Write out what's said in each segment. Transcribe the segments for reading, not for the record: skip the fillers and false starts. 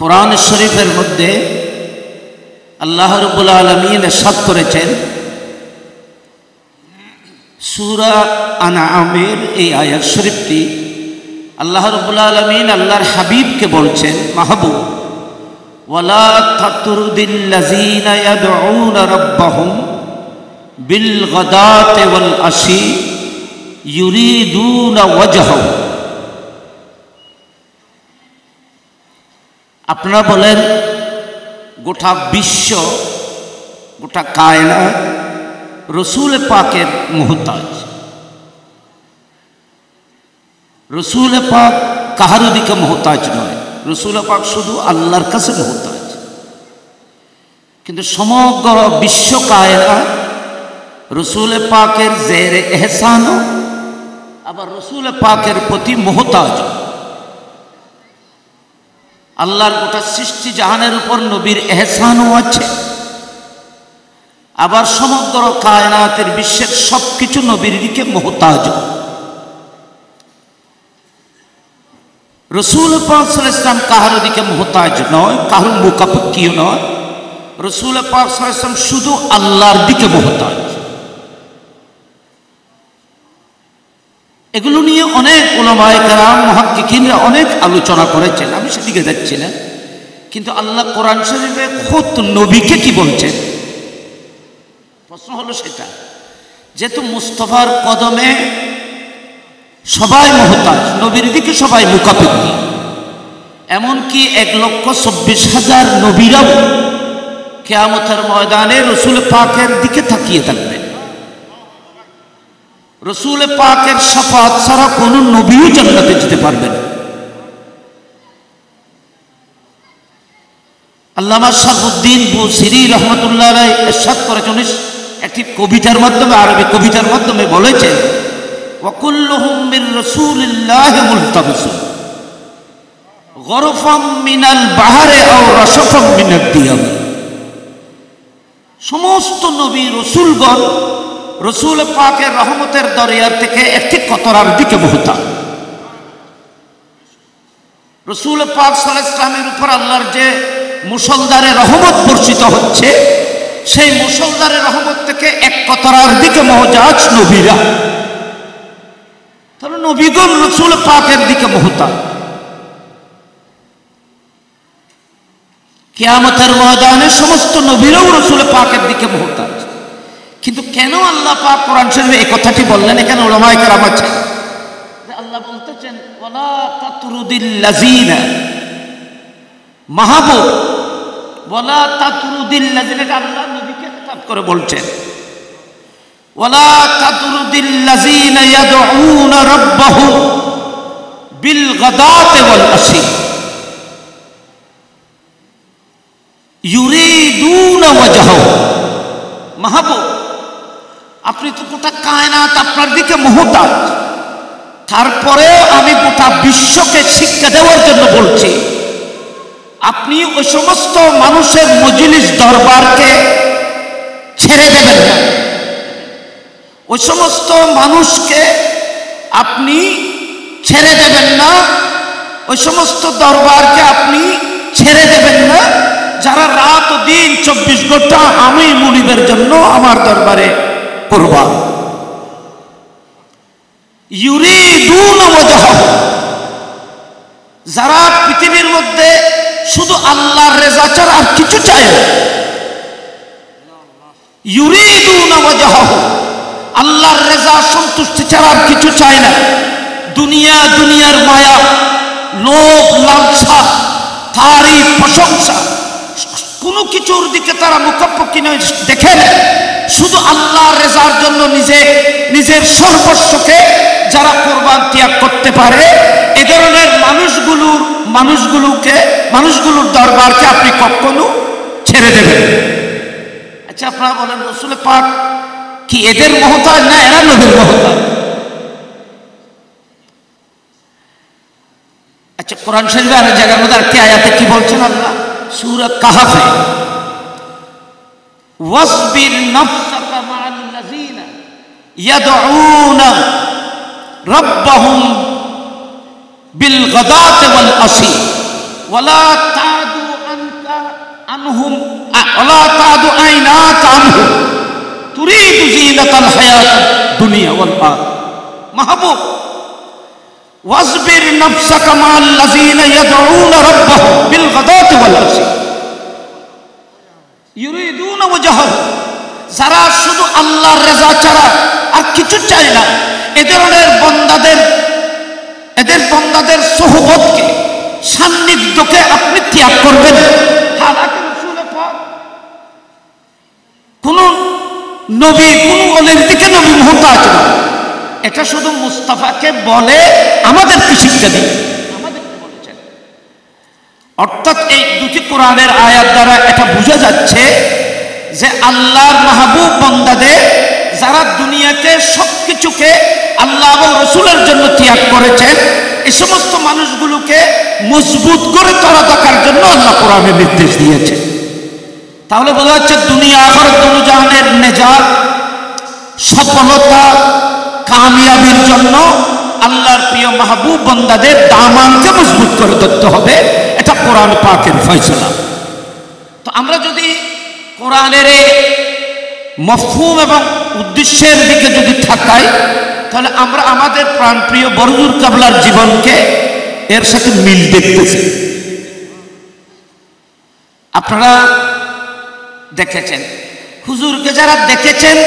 কোরআন শরীফের মধ্যে আল্লাহ রাব্বুল আলামিন ইরশাদ করেছেন সূরা আনআমের এই আয়াত শরীফটি আল্লাহ রাব্বুল আলামিন আল্লাহর হাবিবকে বলছেন, মাহবুব ওয়ালা তাতরুদিল্লাযীনা ইয়াদউনা রাব্বাহুম বিল গাদাতি ওয়াল আশি ইউরিদুনা ওয়াজহু। আপনারা বলেন গোটা বিশ্ব, গোটা কায়নাত রসুল পাকের মুহতাজ। রসুল পাক কাহার দিকে মুহতাজ নয়, রসুল পাক শুধু আল্লাহর কাছে মুহতাজ। কিন্তু সমগ্র বিশ্ব কায়নাত রসুল পাকের জেরে এহসান, আবার রসুল পাকের প্রতি মুহতাজ। আল্লাহর গোটা সৃষ্টি জাহানের উপর নবীর এহসানও আছে, আবার সমগ্র কায়নাতের বিশ্বের সবকিছু নবীর দিকে মুহতাজ। রসুল পাক সাল্লাল্লাহু আলাইহি ওয়াসাল্লাম কাহার দিকে মুহতাজ নয়, কাহার মুকাফিকিও নয়। রসুল পাক সাল্লাল্লাহু আলাইহি ওয়াসাল্লাম শুধু আল্লাহর দিকে মুহতাজ। এগুলো নিয়ে অনেক উলামায়ে কেরাম মুহাক্কিকিনরা অনেক আলোচনা করেছেন, আমি সেদিকে যাচ্ছি না। কিন্তু আল্লাহ কোরআন শরীফে খুদ নবীকে কি বলছেন, প্রশ্ন হলো সেটা। যেহেতু মুস্তাফার কদমে সবাই মুহতাজ, নবীর দিকে সবাই মুকাফিকি, এমনকি 1,24,000 নবীরাও কিয়ামতের ময়দানে রসুল পাকের দিকে তাকিয়ে থাকবে। রসুল পাকের শাফাত ছাড়া কোন নবীও জান্নাতে যেতে পারবে না। আল্লামা শারফুদ্দীন বুসিরি রহমতুল্লাহ আলাইহি ইরশাদ করেছেন একটি কবিতার মাধ্যমে, আরবি কবিতার মাধ্যমে বলেছেন, ওয়া কুল্লুহুম মির রাসূলিল্লাহি মুলতামিসুন গরফাম মিনাল বাহরে আও রাশফাম মিনাদ দিয়াম। সমস্ত নবী রসুলগণ রসুল পাকের রহমতের দরিয়ার থেকে একটি কতরার দিকে মুহতাজ। রসুল পাক সাল্লাল্লাহু আলাইহি ওয়াসাল্লামের উপর আল্লাহর যে মুষলধারে রহমত বর্ষিত হচ্ছে, সেই মুষলধারে রহমত থেকে এক কতরার দিকে মুহতাজ নবীরা। তাহলে নবীগণ রসুল পাকের দিকে মুহতাজ। কিয়ামতের ময়দানে সমস্ত নবীরাও রসুল পাকের দিকে মুহতাজ। কিন্তু কেন আল্লাহ পাক কোরআন শরীফে এই কথাটি বললেন? এখানে উলামায়ে কেরাম আছে, আল্লাহ বলতেছেন ওয়ালা তাতরুদিল্লাযীনা, মাহবুব ওয়ালা তাতরুদিল্লাযীনা, আল্লাহ নবীকে খেতাব করে বলছেন, ওয়ালা তাতরুদিল্লাযীনা ইয়াদউনা রাব্বাহুম বিল গাদাতি ওয়াল আশি ইউরিদুনা ওয়াজহু। মাহবুব, আপনি তো গোটা কায়নাত আপনার দিকে মুহতাজ, তারপরে আমি গোটা বিশ্বকে শিক্ষা দেওয়ার জন্য বলছি, আপনি ওই সমস্ত মানুষের মজলিস দরবারকে ছেড়ে দেবেন না। ওই সমস্ত মানুষকে আপনি ছেড়ে দেবেন না, ওই সমস্ত দরবারকে আপনি ছেড়ে দেবেন না যারা রাত ও দিন 24 ঘন্টা আমি মুরিদের জন্য আমার দরবারে কুরবান। ইউরিদুনা ওয়াজহু, যারা পৃথিবীর মধ্যে শুধু আল্লাহর রেজা ছাড়া আর কিছু চায় না। ইউরিদুনা ওয়াজহু, আল্লাহর রেজা সন্তুষ্টি ছাড়া আর কিছু চায় না। দুনিয়ার মায়া, লোভ, লালসা, তারিফ, প্রশংসা, কোনো কিছুর দিকে তারা মুখাপেক্ষী নয়, দেখেন শুধু আল্লাহর রেজার জন্য নিজের সর্বস্বকে যারা কোরবান ত্যাগ করতে পারে, এ ধরনের মানুষগুলোর দরবারকে আপনি কখনো ছেড়ে দেবেন। আচ্ছা, আপনারা বলেন রসুল পাক কি এদের মুহতাজ না এরা নবীর মুহতাজ? আচ্ছা, কোরআন শরীফে আর জায়গার মধ্যে আরেকটি আয়াতে কি বলছেন আল্লাহ? সূরা কাহফে, ওয়াসবির নাফসাকা মা'আল্লাযীনা ইয়াদউনা রাব্বাহুম বিল গাদাতি ওয়াল আশি ওয়ালা তাদু আনকা আনহুম ওয়ালা তাদু আইনাকা আনহুম তুরিদু জিনাতাল হায়াত দুনিয়া ওয়াল আখিরাহ। মাহবুব ওয়াসবির নাফসাকা মা'আল্লাযীনা ইয়াদউনা রাব্বাহুম বিল গাদাতি ওয়াল আশি ইউরিদুনা ওয়াজহাহু, যারা শুধু আল্লাহর রেজা ছাড়া আর কিছু চায় না, এদের বন্দাদের সোহবতকে, সান্নিধ্যকে আপনি ত্যাগ করবেন। হালাকি রাসূল পাক কোন নবী, কোন ওলির দিকে নবী মুহতাজ না। এটা শুধু মুস্তাফাকে বলে আমাদেরকে শিক্ষা দিন, আমাদেরকে বলেছেন। অর্থাৎ এই দুটি কোরআনের আয়াত দ্বারা এটা বোঝা যাচ্ছে যে আল্লাহর মাহবুব বান্দাদের, যারা দুনিয়াকে সবকিছুকে আল্লাহ এবং রসুলের জন্য ত্যাগ করেছেন, এই সমস্ত মানুষগুলোকে মজবুত করে তোলা থাকার জন্য আল্লাহ কোরআনে নির্দেশ দিয়েছে। তাহলে বোঝা যাচ্ছে দুনিয়া আখিরাত দুজাহানের নেজাত, সফলতা, কামিয়াবির জন্য আল্লাহর প্রিয় মাহবুব বান্দাদের দামানকে মজবুত করে ধরতে হবে। এটা কোরআন পাকের ফয়সালা। তো আমরা যদি কোরআনের মফহুম এবং উদ্দেশ্যের দিকে যদি থাকাই, তাহলে আমরা আমাদের প্রাণপ্রিয় বরজুর কাবলার জীবনকে এর সাথে মিল দেখতেছি। আপনারা দেখেছেন, হুজুরকে যারা দেখেছেন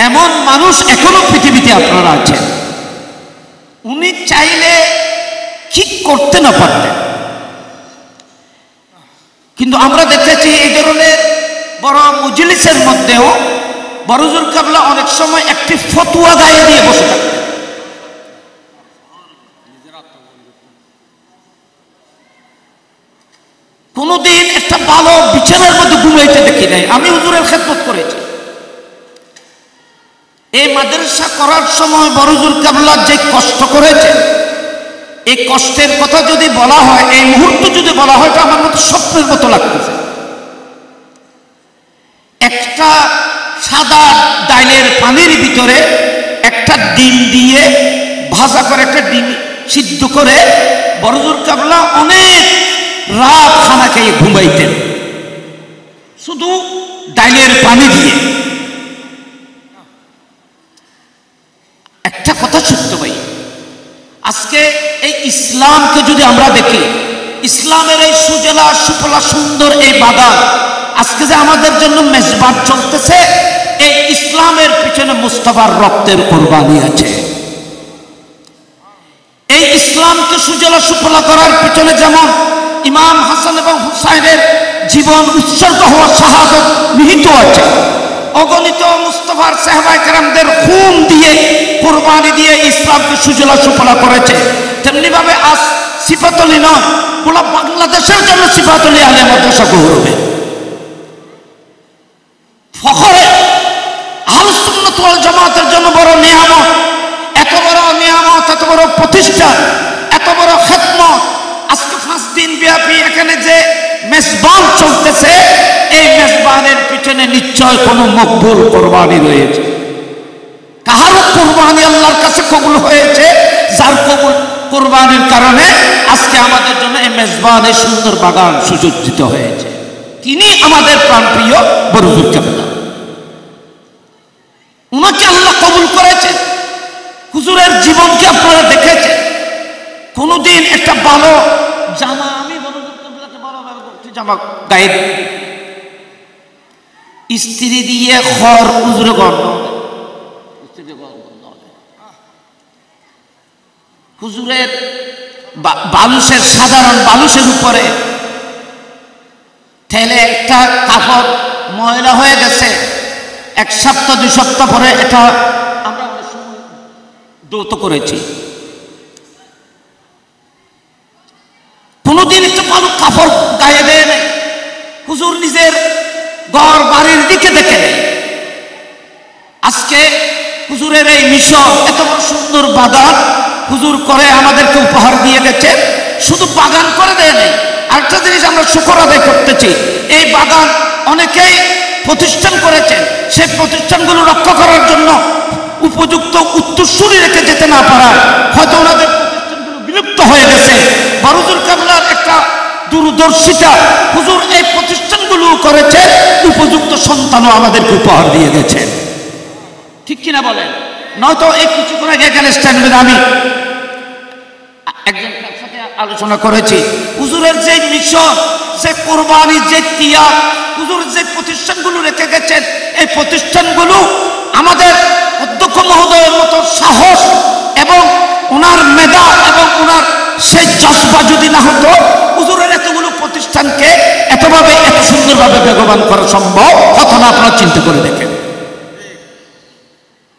এমন মানুষ এখনো পৃথিবীতে আপনারা আছেন। উনি চাইলে কি করতে না পারতেন, কিন্তু আমরা দেখেছি এই ধরনের বড় মজলিসের মধ্যেও বরজুর কাবলা অনেক সময় একটি ফতোয়া গায়ে দিয়ে বসে থাকতেন। কোনদিন একটা ভালো বিছানার মধ্যে ঘুমাইতে দেখি নাই। আমি হুজুরের খেদমত করেছি। এই মাদ্রাসা করার সময় বরজুর কাবলা যে কষ্ট করেছে, এই কষ্টের কথা যদি বলা হয়, এই মুহূর্তে যদি বলা হয়, আমার মতো স্বপ্নের মতো লাগতেছে। একটা সাদা ডাইলের পানির ভিতরে একটা ডিম দিয়ে ভাজা করে, একটা ডিম সিদ্ধ করে বরজুর কাবলা অনেক রাত খানা খেয়ে ঘুমাইতেন, শুধু ডাইলের পানি দিয়ে। একটা কথা সত্য ভাই, আজকে এই ইসলামকে যদি আমরা দেখি, ইসলামের এই সুজলা সুফলা সুন্দর এই বাগান, আজকে যে আমাদের জন্য মেজবান চলতেছে, এই ইসলামের পিছনে মুস্তাফার রক্তের কোরবানি আছে। এই ইসলামকে সুজলা সুফলা করার পিছনে যেমন ইমাম হাসান এবং হুসাইনের জীবন উৎসর্গ হওয়া শাহাদত নিহিত আছে, অগণিত মুস্তাফার সাহাবায়ে কেরামদের খুন দিয়ে, কোরবানি দিয়ে ইসলামকে সুজলা সুফলা করেছে। তেমনি ভাবে আজ সিফাতুলি নয়, পুরো বাংলাদেশের জন্য সিফাতুলি আলিয়া মাদ্রাসা গৌরবে, ফখরে আহলুস সুন্নাত ওয়াল জামাতের জন্য বড় নিয়ামত। এত বড় নিয়ামত, এত বড় প্রতিষ্ঠান, এত বড় খেদমত। আজকে 5 দিন ব্যাপী এখানে যে মেজবান চলতেছে, এই মেজবানের পিছনে নিশ্চয় কোনো মকবুল কোরবানি রয়েছে। কাহারও কোরবানি আল্লাহর কাছে কবুল হয়েছে, যার কবুল কোরবানির কারণে আজকে আমাদের জন্য এই মেজবানের সুন্দর বাগান সুসজ্জিত হয়েছে। তিনি আমাদের প্রাণপ্রিয় বরজুর কাবলা। উনাকে আল্লাহ কবুল করেছেন। হুজুরের জীবনকে আপনারা দেখেছেন। কোনদিন একটা ভালো জামা, আমি বরজুর কাবলাকে ভালোভাবে জামা গায়ে ইস্ত্রি দিয়ে খড় হুজুরে গন্ধ, হুজুরের বালুশের, সাধারণ বালুশের উপরে ঠেলে একটা কাপড় ময়লা হয়ে গেছে, 1 সপ্তাহ 2 সপ্তাহ পরে এটা আমরা দ্রুত করেছি। কোনদিন একটা ভালো কাপড় গায়ে দেয় নেই। হুজুর নিজের ঘর বাড়ির দিকে দেখে নেই। আজকে হুজুরের এই মিশন, এত বড় সুন্দর বাগান হুজুর করে আমাদেরকে উপহার দিয়ে গেছে। শুধু বাগান করে দেয় নেই, আরেকটা জিনিস আমরা শুকর আদায় করতেছি, এই বাগান অনেকেই প্রতিষ্ঠান করেছেন। সেই প্রতিষ্ঠানগুলো রক্ষা করার জন্য উপযুক্ত উত্তরসূরি রেখে যেতে না পারায় হয়তো ওনাদের প্রতিষ্ঠানগুলো বিলুপ্ত হয়ে গেছে। হুজুর কেবলার একটা দূরদর্শিতা, হুজুর এই প্রতিষ্ঠানগুলো করেছেন, উপযুক্ত সন্তানও আমাদেরকে উপহার দিয়ে গেছেন, ঠিক কিনা বলেন? নয়তো এই কিছুক্ষণ আগে এখানে স্ট্যান্ড আমি একজনের সাথে আলোচনা করেছি, হুজুরের যে মিশন, যে কোরবানি, যে তিয়াগ, হুজুর যে প্রতিষ্ঠানগুলো রেখে গেছেন, এই প্রতিষ্ঠানগুলো আমাদের অধ্যক্ষ মহোদয়ের মতো সাহস এবং ওনার মেধা এবং ওনার সেই জজবা যদি না হতো, হুজুরের এতগুলো প্রতিষ্ঠানকে এতভাবে এত সুন্দরভাবে বেগবান করা সম্ভব হতো না। আপনারা চিন্তা করে দেখেন,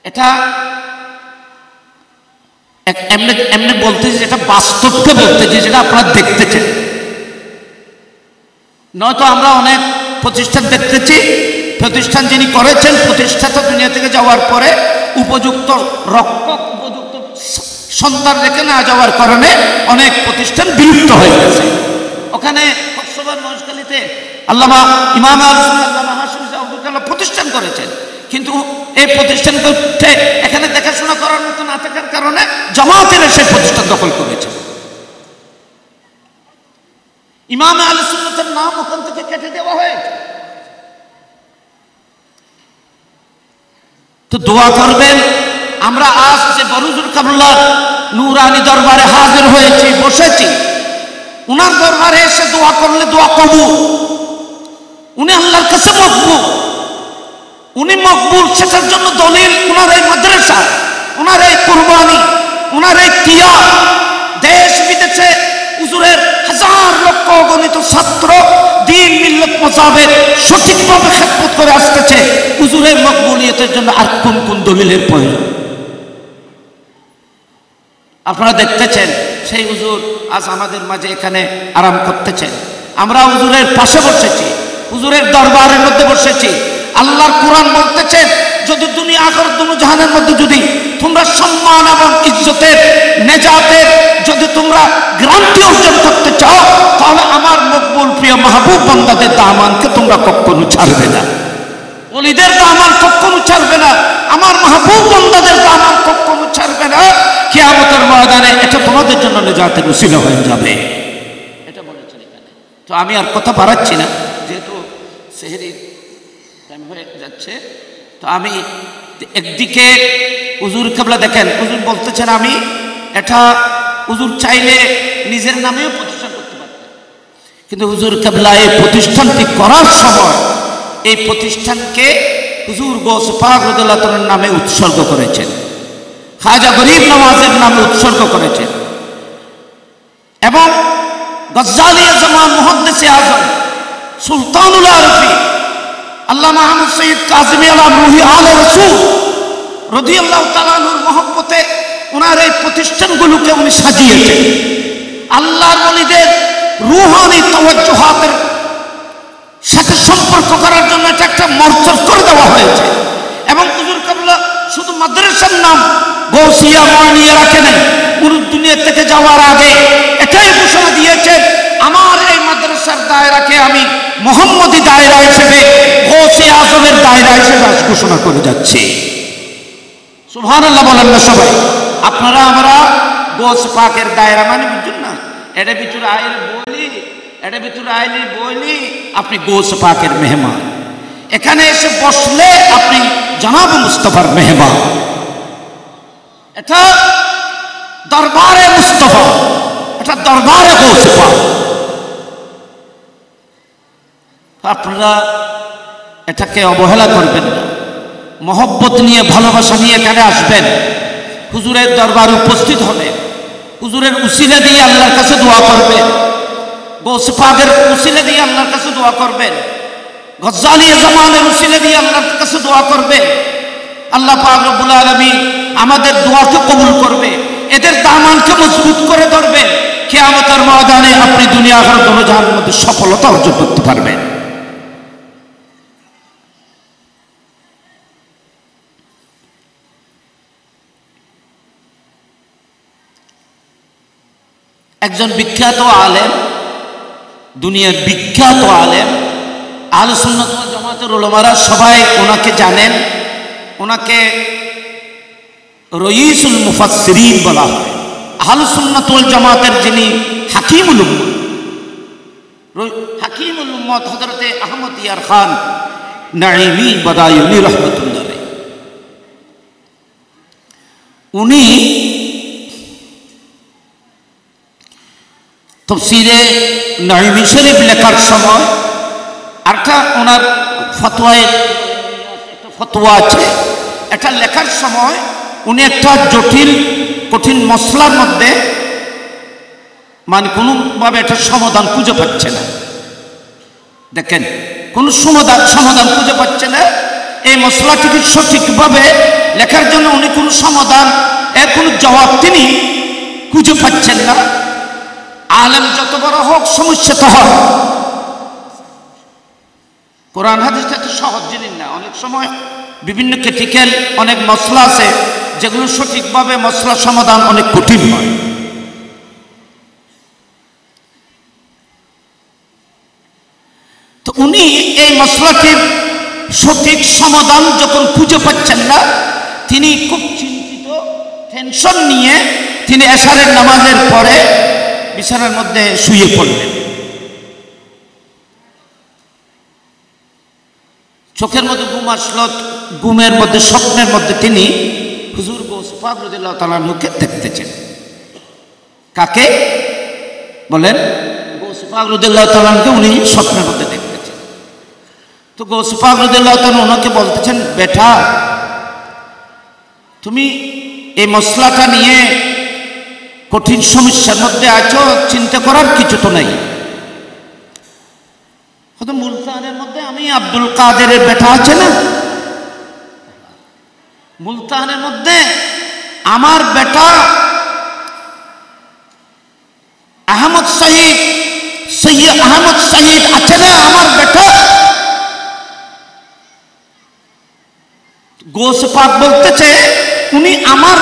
এটা এমনি বলতেছি, যেটা বাস্তবকে বলতেছি, যেটা আপনারা দেখতেছেন। নয়তো আমরা অনেক প্রতিষ্ঠান দেখতেছি, প্রতিষ্ঠান যিনি করেছেন, প্রতিষ্ঠাতা দুনিয়া থেকে যাওয়ার পরে উপযুক্ত রক্ষক, উপযুক্ত সন্তান রেখে না যাওয়ার কারণে অনেক প্রতিষ্ঠান বিলুপ্ত হয়ে গেছে। ওখানে কক্সবাজার মহেশখালীতে আল্লামা ইমাম আল্লামা হাশিম আব্দুল কালাম প্রতিষ্ঠান করেছেন, কিন্তু এই প্রতিষ্ঠান করতে এখানে দেখাশোনা করার মতো না থাকার কারণে জামায়াতের সেই প্রতিষ্ঠান দখল করেছে। ইমাম আহলে সুন্নাতের নাম ওখান থেকে কেটে দেওয়া হয়েছে। তো দোয়া করবেন। আমরা আজ যে বরুজুল কাবলার নুরানি দরবারে হাজির হয়েছি, বসেছি, উনার দরবারে এসে দোয়া করলে দোয়া কবুল। উনি আল্লাহর কাছে মকবুল, উনি মকবুল। সেটার জন্য দলিল উনার এই মাদ্রাসা, উনার এই কুরবানি, উনার এই তিয়াগ। দেশ বিদেশে হুজুরের হাজার লক্ষ গণিত ছাত্র দ্বীন মিল্লাত মাযহাবের সঠিকভাবে খেদমত করে আসতেছে। হুজুরের মকবুলিয়তের জন্য আর কোন কোন দলিলের প্রয়োজন? আপনারা দেখতেছেন, সেই হুজুর আজ আমাদের মাঝে এখানে আরাম করতেছেন। আমরা হুজুরের পাশে বসেছি, হুজুরের দরবারের মধ্যে বসেছি। আল্লাহর কোরআন বলতেছেন, যদি দুনিয়া আখিরাত দুনো জাহানের মধ্যে যদি তোমরা সম্মান এবং ইজ্জতের, নেজাতের যদি তোমরা গ্যারান্টি অর্জন করতে চাও, তাহলে আমার মকবুল প্রিয় মাহবুব বান্দাদের দামানকে তোমরা কখনো ছাড়বে না, ওলিদের দামান কখনো ছাড়বে না, আমার মাহবুব বান্দাদের দামান কখনো ছাড়বে না। কিয়ামতের ময়দানে এটা তোমাদের জন্য নেজাতের উসিলা হয়ে যাবে, এটা বলেছেন এখানে। তো আমি আর কথা বাড়াচ্ছি না, যেহেতু সেহরির টাইম হয়ে যাচ্ছে। তো আমি একদিকে হুজুর কেবলা দেখেন, হুজুর বলতেছেন আমি এটা হুজুর চাইলে নিজের নামেও প্রতিষ্ঠান করতে পারতেন, কিন্তু হুজুর কেবলা এই প্রতিষ্ঠানটি করার সময় এই প্রতিষ্ঠানকে হুজুর গৌস পাক রাদিয়াল্লাহু তাআলার নামে উৎসর্গ করেছেন, খাজা গরিব নওয়াজের নামে উৎসর্গ করেছেন, এবং গজ্জালি জামান মুহাদ্দিসে আযম সুলতানুল আরফি আল্লামা আহমদ সৈয়দ কাজিমি আলা রুহি আলে রাসূল রাদিয়াল্লাহু তাআলা আনহুর মহব্বতে ওনার এই প্রতিষ্ঠানগুলোকে উনি সাজিয়েছেন। আল্লাহর ওলিদের রুহানি তাওয়াজ্জুহাতের সাথে সম্পর্ক করার জন্য এটা একটা মর্যাদা করে দেওয়া হয়েছে। এবং হুজুর কেবলা শুধু মাদ্রাসার নাম গৌসিয়া ময়নিয়া রাখে নাই, উনি দুনিয়া থেকে যাওয়ার আগে এটাই ঘোষণা দিয়েছেন, আমার এই মাদ্রাসার দায়রাকে আমি মুহাম্মদী দায়রা হিসেবে, গৌসে আজমের দায়রা হিসেবে আজ ঘোষণা করে যাচ্ছি। সুবহানাল্লাহ বলেন না সবাই? আপনারা আমরা গৌস পাকের দায়রা মানে বুঝুন না, এটা ভিতরে আইলে বলি, এটা ভিতরে আইলে বলি আপনি গৌস পাকের মেহমান। এখানে এসে বসলে আপনি জনাব মুস্তাফার মেহমান। এটা দরবারে মুস্তাফা, এটা দরবারে গৌস পাক। আপনারা এটাকে অবহেলা করবেন না, মহব্বত নিয়ে, ভালোবাসা নিয়ে এখানে আসবেন, হুজুরের দরবার উপস্থিত হবে, হুজুরের উসিলা দিয়ে আল্লাহর কাছে দোয়া করবেন, গৌস পাকের উসিলা দিয়ে আল্লাহর কাছে দোয়া করবেন, গজ্জালি জামানের উসিলা দিয়ে আল্লাহর কাছে দোয়া করবেন। আল্লাহ পাক রব্বুল আলামিন আমাদের দোয়াকে কবুল করবে, এদের দামানকে মজবুত করে ধরবে। কিয়ামতের ময়দানে আপনি দুনিয়া আখিরাত দুনো জাহানের মধ্যে সফলতা অর্জন করতে পারবেন। একজন বিখ্যাত আলেম, দুনিয়ার বিখ্যাত আলেম, আহলে সুন্নাত ওয়াল জামাতের উলামারা সবাই ওনাকে জানেন। ওনাকে রইসুল মুফাসসিরিন বলা হয়, আহলুস সুন্নাত ওয়াল জামাতের যিনি হাকিমুল উম্মত হযরতে আহমদ ইয়ার খান নাঈমি বাদায়ুনি রাহমাতুল্লাহ আলাইহি, উনি তাফসীরে নাঈমি শরীফ লেখার সময় আরেকটা ওনার ফতোয়া আছে, এটা লেখার সময় উনি একটা জটিল কঠিন মসলার মধ্যে মানে কোনোভাবে একটা সমাধান খুঁজে পাচ্ছে না। দেখেন, কোন সমাধান খুঁজে পাচ্ছে না। এই মসলাটিকে সঠিকভাবে লেখার জন্য উনি কোন সমাধান, এর কোন জবাব তিনি খুঁজে পাচ্ছেন না। আলেম যত বড় হোক, সমস্যা তো হয়। কোরআন হাদিসটা তো সহজ জিনিস না। অনেক সময় বিভিন্ন ক্রিটিক্যাল অনেক মসলা আছে যেগুলো সঠিকভাবে মসলা সমাধান অনেক কঠিন হয়। তো উনি এই মসলাটির সঠিক সমাধান যখন খুঁজে পাচ্ছেন না, তিনি খুব চিন্তিত, টেনশন নিয়ে তিনি এশারের নামাজের পরে বিছানার মধ্যে শুয়ে পড়লেন। চোখের মধ্যে ঘুম আসলো, ঘুমের মধ্যে স্বপ্নের মধ্যে তিনি হুজুর গৌস পাক রাদিয়াল্লাহু তাআলা আনহুকে দেখতেছেন। কাকে বলেন? গৌস পাক রাদিয়াল্লাহু তাআলা আনহুকে উনি স্বপ্নের মধ্যে দেখতেছেন। তো গৌস পাক রাদিয়াল্লাহু তাআলা ওনাকে বলতেছেন, বেটা তুমি এই মসলাটা নিয়ে কঠিন সমস্যার মধ্যে আছো, চিন্তা করার কিছু তো নাই। হয়তো মুলতানের মধ্যে আমি আব্দুল কাদেরের বেটা আছে না, মুলতানের মধ্যে আমার বেটা আহমদ শহীদ, সৈয়দ আহমদ শহীদ আছে না, আমার বেটা। গৌস পাক বলতেছে উনি আমার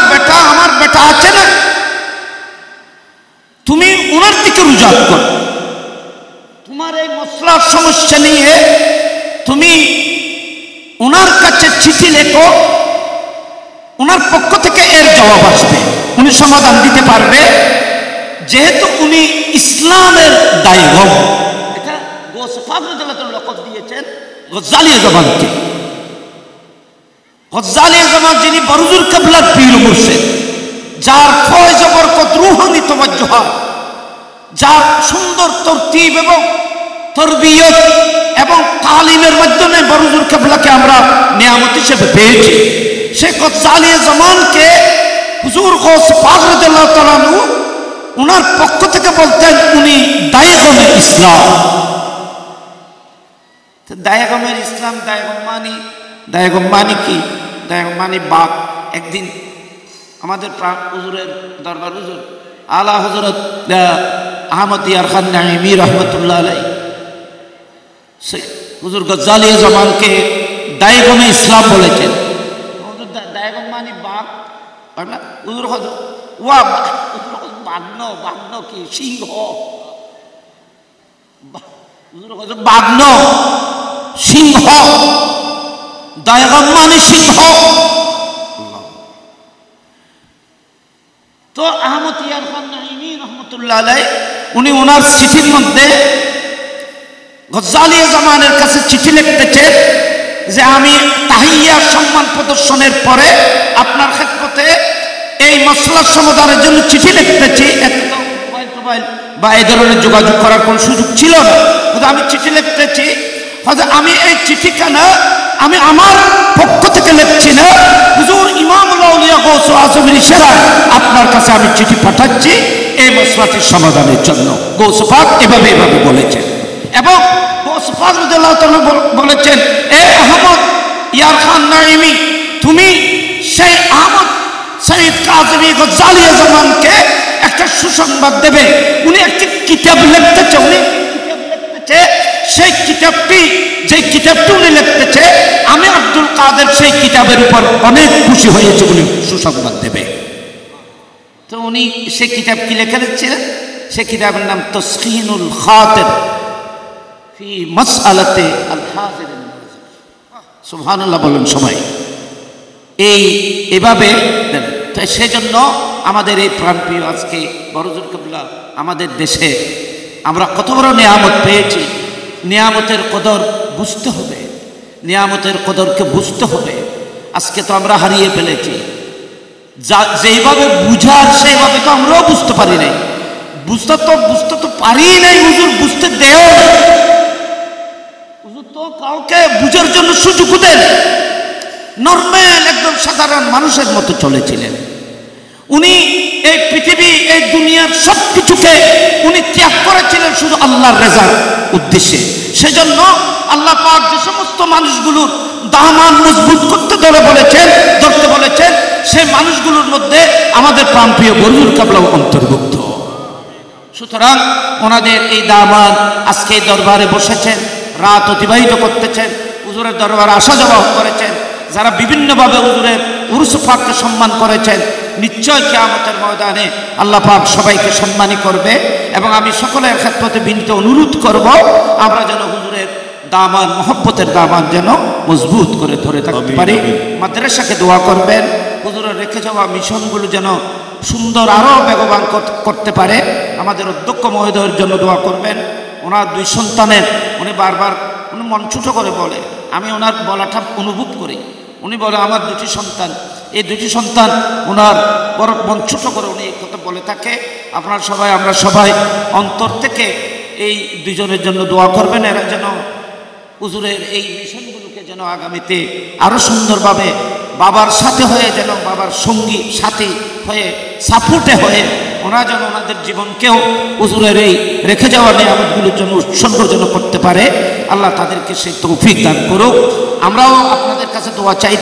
বেটা আছে না, তুমি ওনার দিকে রুজু করো। তোমার এই মসলার সমস্যা নিয়ে তুমি ওনার কাছে চিঠি লেখো, ওনার পক্ষ থেকে এর জবাব আসবে, উনি সমাধান দিতে পারবে। যেহেতু উনি ইসলামের দায়গম, এটা গৌস পাক রাদিয়াল্লাহু তাআলা লকব দিয়েছেন গজ্জালী জামানকে। গজ্জালী জামান যিনি বরজুল কিবলার পীর মুর্শিদ, যার ফয়জ বরকত রূহানি তাওয়াজ্জুহ, যার সুন্দর তরতিব এবং তরবিয়ত এবং তালিমের মাধ্যমে বরজুল কিবলাকে আমরা নিয়ামত হিসেবে পেয়েছি। সেই গজ্জালী জামানকে হুজুর গৌস পাক রাদিয়াল্লাহু তাআলা আনহু ওনার পক্ষ থেকে বলতেন উনি দায়গমে ইসলাম। দায়গমের ইসলাম, দায়গম মানে কি? দায়গম মানে বাঘ। একদিন আমাদের হুজুরের দরবার হুজুর আলা হযরত আহমদ ইয়ার খান নাঈমি রাহমাতুল্লাহ আলাইহি হুজুর গজ্জালী জামানকে দায়গমে ইসলাম বলেছেন। দায়গম মানে বাঘ না, হুজুর ওয়া বাঘ কি সিংহ, বাঘ সিংহ, দায়গম মানে সিংহ। তো আহমদ ইয়ার খান নাঈমি রাহমাতুল্লাহ আলাইহি উনি ওনার চিঠির মধ্যে গজ্জালী জামানের কাছে চিঠি লিখতেছে যে আমি তাহিয়া সম্মান প্রদর্শনের পরে আপনার খেদমতে এই মসলার সমাধানের জন্য চিঠি লিখতেছি। এত তো মোবাইল বা এই ধরনের যোগাযোগ করার কোনো সুযোগ ছিল না, কিন্তু আমি চিঠি লিখতেছি। হয়তো আমি এই চিঠিখানা আমি আমার পক্ষ থেকে লিখছি না, হুজুর ইমামুল আউলিয়া গৌস আজমের ইশারায় আপনার কাছে আমি চিঠি পাঠাচ্ছি এই মসলাটির সমাধানের জন্য। গৌস পাক এভাবে বলেছেন। এবং গৌস পাক রাদিয়াল্লাহু তাআলা বলেছেন, এ আহমদ ইয়ার খান নাঈমি, তুমি সেই আহমদ শহীদ কাজী গজ্জালী জামানকে একটা সুসংবাদ দেবে। উনি একটি কিতাব লিখতেছে, সেই কিতাবটি উনি লিখতেছে, আমি আব্দুল কাদের সেই কিতাবের উপর অনেক খুশি হয়েছে, উনি সুসংবাদ দেবে। তো উনি সেই কিতাব কি লেখা লিখছিলেন? সেই কিতাবের নাম তাসখিনুল খাতির ফি মাসআলাতি আল হাজির। সুবহানাল্লাহ বলেন সবাই। এভাবে তো সেজন্য আমাদের এই প্রাণপ্রিয় আজকে বড়জোর কিবলা আমাদের দেশে আমরা কত বড় নিয়ামত পেয়েছি, নিয়ামতের কদর বুঝতে হবে, নিয়ামতের কদরকে বুঝতে হবে। আজকে তো আমরা হারিয়ে ফেলেছি, যেইভাবে বুঝার সেইভাবে তো আমরাও বুঝতে পারি নাই, বুঝতে তো পারি নাই, হুজুর বুঝতে দেও না, হুজুর তো কাউকে বুঝার জন্য সুযোগ দেন। নর্মাল একদম সাধারণ মানুষের মতো চলেছিলেন উনি। এই পৃথিবী এই দুনিয়ার সব কিছুকে উনি ত্যাগ করেছিলেন শুধু আল্লাহর রেজার উদ্দেশ্যে। সেজন্য আল্লাহ পাক যে সমস্ত মানুষগুলোর দামান মজবুত করতে ধরতে বলেছেন সেই মানুষগুলোর মধ্যে আমাদের প্রাণপ্রিয় বড়জোর কিবলাও অন্তর্ভুক্ত। সুতরাং ওনাদের এই দামান আজকে এই দরবারে বসেছেন, রাত অতিবাহিত করতেছেন, হুজুরের দরবারে আসা যাওয়া করেছেন। যারা বিভিন্নভাবে হুজুরের উরুস পাককে সম্মান করেছেন, নিশ্চয় কিয়ামতের ময়দানে আল্লাহ পাক সবাইকে সম্মানী করবে। এবং আমি সকলের ক্ষেত্রে বিনীত অনুরোধ করব, আমরা যেন হুজুরের দামান, মহব্বতের দামান যেন মজবুত করে ধরে থাকতে পারি। মাদ্রাসাকে দোয়া করবেন, হুজুরের রেখে যাওয়া মিশনগুলো যেন সুন্দর আরও বেগবান করতে পারে। আমাদের অধ্যক্ষ মহোদয়ের জন্য দোয়া করবেন। ওনার 2 সন্তানের, উনি বারবার উনি মন ছোটো করে বলে, আমি ওনার বলাটা অনুভব করি। উনি বলে আমার 2টি সন্তান, এই 2টি সন্তান ওনার বড় মন ছোটো করে উনি এই কথা বলে থাকে। আপনারা সবাই, আমরা সবাই অন্তর থেকে এই 2 জনের জন্য দোয়া করবেন। এরা যেন হুজুরের এই মিশনগুলোকে যেন আগামীতে আরও সুন্দরভাবে বাবার সাথে হয়ে, যেন বাবার সঙ্গী সাথী হয়ে, সাপোর্টে হয়ে ওনারা যেন ওনাদের জীবনকেও হুজুরের এই রেখে যাওয়া নিয়ামতগুলোর জন্য উৎসর্গ যেন করতে পারে। আল্লাহ তাদেরকে সেই তৌফিক দান করুক। আমরাও আপনাদের কাছে দোয়া চাই।